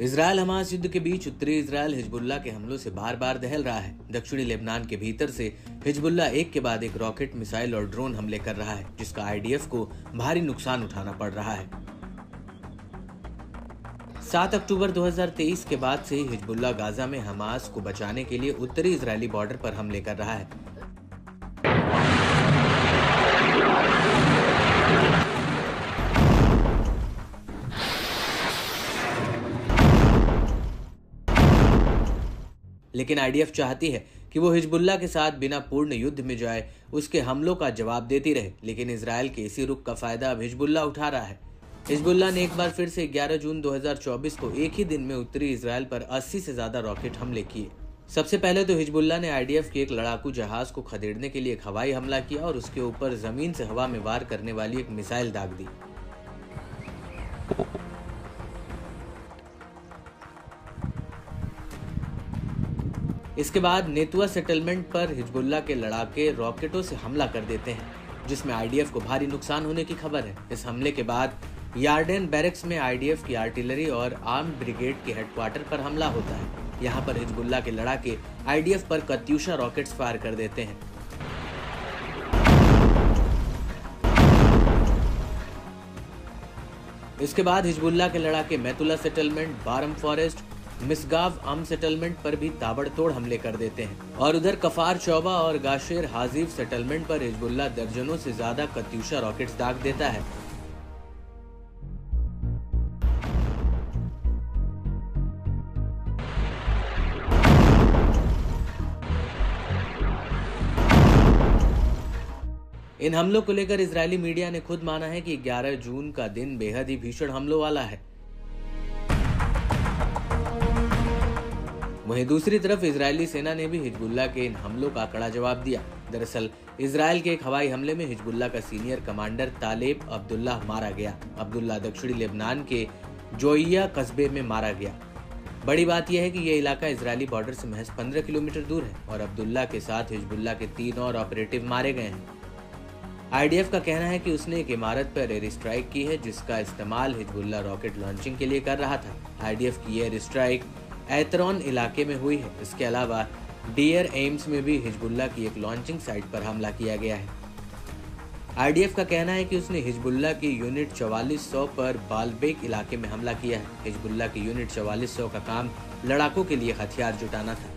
Israel Hamas युद्ध के बीच उत्तरी इजरायल हिजबुल्लाह के हमलों से बार बार दहल रहा है। दक्षिणी लेबनान के भीतर से हिजबुल्लाह एक के बाद एक रॉकेट, मिसाइल और ड्रोन हमले कर रहा है, जिसका आईडीएफ को भारी नुकसान उठाना पड़ रहा है। 7 अक्टूबर 2023 के बाद से हिजबुल्लाह गाजा में हमास को बचाने के लिए उत्तरी इजरायली बॉर्डर पर हमले कर रहा है। लेकिन आईडीएफ चाहती है कि वो हिजबुल्लाह के साथ बिना पूर्ण युद्ध में जाए, उसके हमलों का जवाब देती रहे। लेकिन इजरायल के इसी रुख का फायदा अब हिजबुल्लाह उठा रहा है। हिजबुल्लाह ने एक बार फिर से 11 जून 2024 को एक ही दिन में उत्तरी इजरायल पर 80 से ज्यादा रॉकेट हमले किए। सबसे पहले तो हिजबुल्लाह ने आईडीएफ के एक लड़ाकू जहाज को खदेड़ने के लिए एक हवाई हमला किया और उसके ऊपर जमीन से हवा में वार करने वाली एक मिसाइल दाग दी। इसके बाद नेतुआ सेटलमेंट पर हिजबुल्लाह के लड़ाके रॉकेटों से हमला कर देते हैं, जिसमें आईडीएफ को भारी नुकसान होने की खबर है। इस हमले के बाद यार्डेन बैरक्स में आईडीएफ की आर्टिलरी और आर्म्ड ब्रिगेड के हेडक्वार्टर पर हमला होता है। यहां पर हिजबुल्लाह के लड़ाके आईडीएफ पर कत्यूशा रॉकेट्स फायर कर देते हैं। इसके बाद हिजबुल्लाह के लड़ाके मैतुला सेटलमेंट, बारम फॉरेस्ट, मिसगाव आम सेटलमेंट पर भी ताबड़तोड़ हमले कर देते हैं। और उधर कफार चौबा और गाशेर हाजीफ सेटलमेंट पर हिजबुल्लाह दर्जनों से ज्यादा कत्यूशा रॉकेट्स दाग देता है। इन हमलों को लेकर इजरायली मीडिया ने खुद माना है कि 11 जून का दिन बेहद ही भीषण हमलों वाला है। वहीं दूसरी तरफ इजरायली सेना ने भी हिजबुल्लाह के इन हमलों का कड़ा जवाब दिया। दरअसल इजरायल के एक हवाई हमले में हिजबुल्लाह का सीनियर कमांडर तालेब अब्दुल्लाह मारा गया। अब्दुल्लाह दक्षिणी लेबनान के जोइया कस्बे में मारा गया। बड़ी बात यह है कि यह इलाका इजरायली बॉर्डर से महज 15 किलोमीटर दूर है और अब्दुल्लाह के साथ हिजबुल्लाह के 3 और ऑपरेटिव मारे गए हैं। आईडीएफ का कहना है कि उसने एक इमारत पर एयर स्ट्राइक की है, जिसका इस्तेमाल हिजबुल्लाह रॉकेट लॉन्चिंग के लिए कर रहा था। आईडीएफ की एयर स्ट्राइक एतरॉन इलाके में हुई है। इसके अलावा डियर एम्स में भी हिजबुल्लाह की एक लॉन्चिंग साइट पर हमला किया गया है। आईडीएफ का कहना है कि उसने हिजबुल्लाह की यूनिट 4400 पर बालबेक इलाके में हमला किया है। हिजबुल्लाह की यूनिट 4400 का काम लड़ाकों के लिए हथियार जुटाना था।